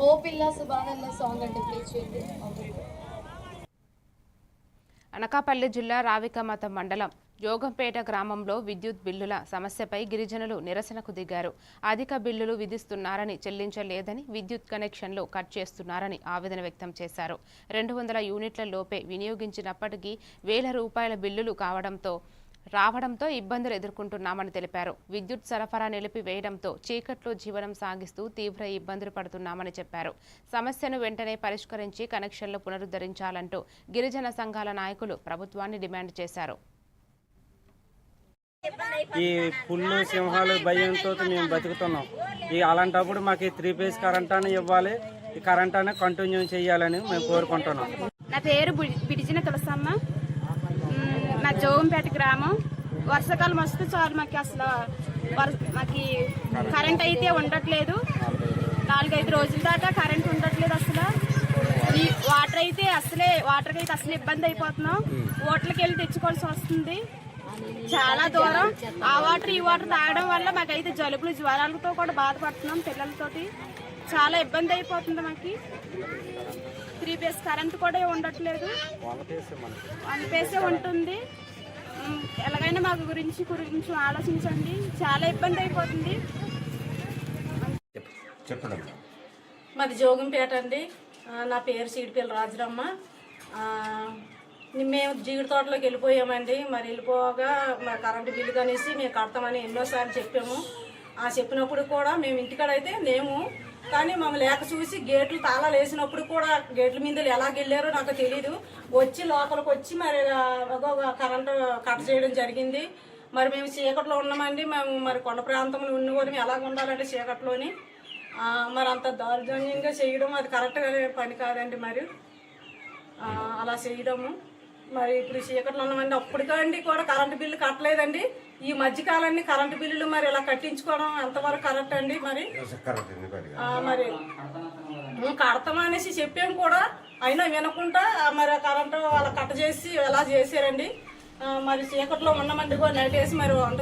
ఓ పిల్ల సుబానల్ల సాంగ్ అంటే ప్లే చేయండి. అనకాపల్లి జిల్లా రావికమత మండలం జోగంపేట గ్రామంలో విద్యుత్ బిల్లుల సమస్యపై గిరిజనులు నిరసనకు దిగారు. అధిక బిల్లులు విధిస్తున్నారని, చెల్లించలేదని, విద్యుత్ కనెక్షన్లు కట్ చేస్తున్నారని ఆవేదన వ్యక్తం చేశారు. 200 యూనిట్ల లోపే వినియోగించినప్పటికీ వేల రూపాయల బిల్లులు రావడంతో ఇబ్బందులు ఎదుర్కొంటున్నామని తెలిపారు. విద్యుత్ సరఫరా నిలిపివేయడంతో చీకట్లో జీవనం సాగిస్తూ తీవ్ర ఇబ్బందులు పడుతున్నామని చెప్పారు. సమస్యను వెంటనే పరిష్కరించి కనెక్షన్లు పునరుద్ధరించాలంటూ గిరిజన సంఘాల నాయకులు ప్రభుత్వాన్ని డిమాండ్ చేశారు. ఈ పుల్లు సింహాలు భయంతో మేము బతుకుతున్నాం. అలాంటప్పుడు మాకు 3 ఫేజ్ కరెంట్ అని ఇవ్వాలి. ఈ కరెంట్ అనే కంటిన్యూ చేయాలని మేము కోరుకుంటున్నాం. నా పేరు బిడిచిన తులసమ్మ. నా జోగంపేట గ్రామం. వర్షాకాలం వస్తే చాలు మాకు అసలు మాకు కరెంట్ అయితే ఉండట్లేదు. 4-5 రోజుల దాకా కరెంట్ ఉండట్లేదు. అసలు ఈ వాటర్ అయితే అసలు ఇబ్బంది అయిపోతున్నాం. ఓట్లకి వెళ్ళి తెచ్చుకోవాల్సి వస్తుంది. చాలా దూరం. ఆ వాటర్ ఈ వాటర్ తాగడం వల్ల మాకైతే జలుబులు జ్వరాలతో కూడా బాధపడుతున్నాం. పిల్లలతోటి చాలా ఇబ్బంది అయిపోతుంది. మాకు 3 ఫేజ్ కరెంట్ కూడా ఉండట్లేదు. 1 ఫేజే ఉంటుంది. ఎలాగైనా మాకు గురించి ఆలోచించండి. చాలా ఇబ్బంది అయిపోతుంది. మాది జోగంపేట అండి. నా పేరు సీడిపల్లి రాజరమ్మ. మేము జీడి తోటలోకి వెళ్ళిపోయామండి. మరి వెళ్ళిపోగా మా కరెంటు బిల్లు కనేసి మేము కడతామని ఎన్నోసార్లు చెప్పాము. చెప్పినప్పుడు కూడా మేము ఇంటికాడైతే లేము. కానీ మమ్మల్ని లేక చూసి గేట్లు తాళాలు వేసినప్పుడు కూడా గేట్ల మీద ఎలాగెళ్ళారో నాకు తెలీదు. వచ్చి లోపలికి వచ్చి మరి కరెంటు కట్ చేయడం జరిగింది. మరి మేము చీకట్లో ఉన్నామండి. మేము మరి కొండ ప్రాంతంలో ఉన్నవారు ఎలాగ ఉండాలంటే చీకట్లోని మరి అంత దౌర్జన్యంగా చేయడం అది కరెక్ట్గా పని కాదండి. మరి అలా చేయడము మరి ఇప్పుడు చీకట్లో ఉన్నామండి. అప్పటికండి కూడా కరెంటు బిల్లు కట్టలేదండి. ఈ మధ్యకాలాన్ని కరెంటు బిల్లులు మరి ఇలా కట్టించుకోవడం ఎంతవరకు కరెక్ట్ అండి? మరి కడతామనేసి చెప్పాము కూడా, అయినా వినకుండా మరి కరెంటు వాళ్ళ కట్ట చేసి ఎలా చేశారండి. మరి చీకట్లో ఉన్నామండి. నైట్ వేసి మరి వంట